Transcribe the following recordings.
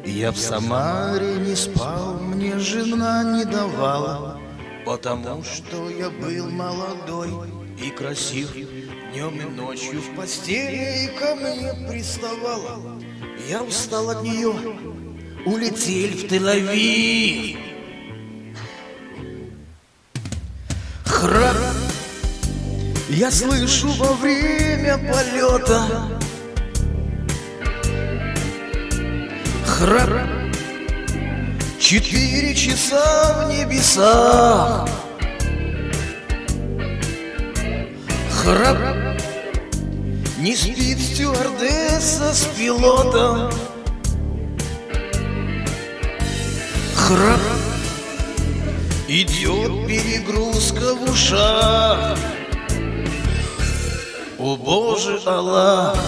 Я в Самаре не спал, мне жена не давала, потому что я был молодой и красив. Днем и ночью в постели и ко мне приставала. Я устал от нее, улетел в Тель-Авив. Храп я слышу во время полета. Храп 4 часа в небесах. Храп не спит стюардесса с пилотом. Храп идет перегрузка в ушах. О Боже Аллах!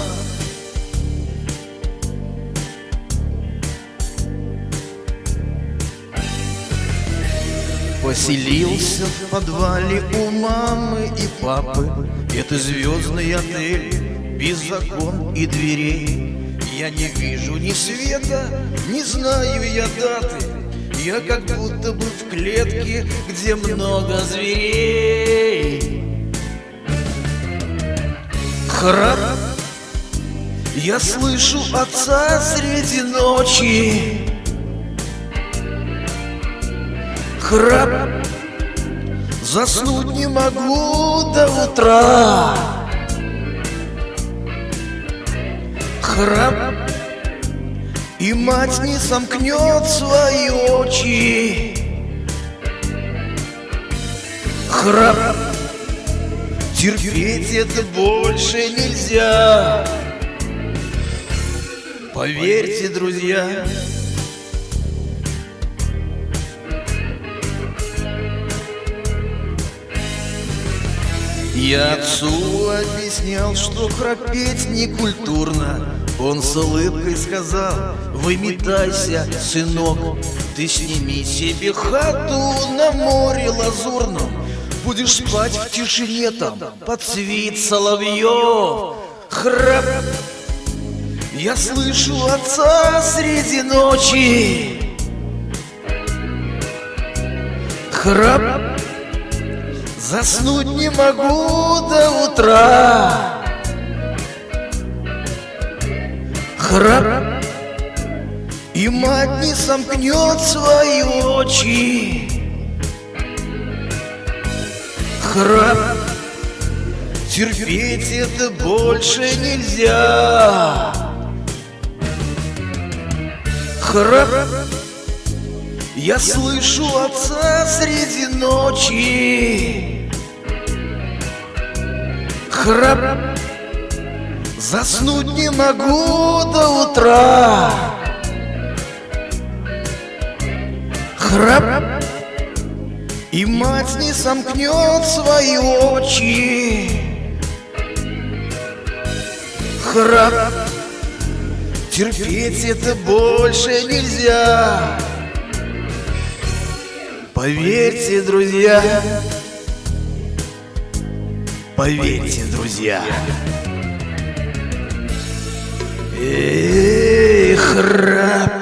Поселился в подвале у мамы и папы. Это звездный отель, без окон и дверей. Я не вижу ни света, не знаю я даты. Я как будто бы в клетке, где много зверей. Храп я слышу отца среди ночи. Храп заснуть не могу до утра. Храп и мать не сомкнет свои очи. Храп терпеть это больше нельзя. Поверьте, друзья. Я отцу объяснял, что храпеть не культурно. Он с улыбкой сказал: выметайся, сынок, ты сними себе хату на море лазурном. Будешь спать в тишине там, под свит соловьев. Храп я слышу отца среди ночи. Храп заснуть не могу до утра. Храп и мать не сомкнет свои очи. Храп терпеть это больше нельзя. Храп я слышу отца среди ночи. Храп заснуть не могу до утра. Храп и мать не сомкнет свои очи. Храп терпеть это больше нельзя. Поверьте, друзья. Поверьте, друзья. Эх, храп.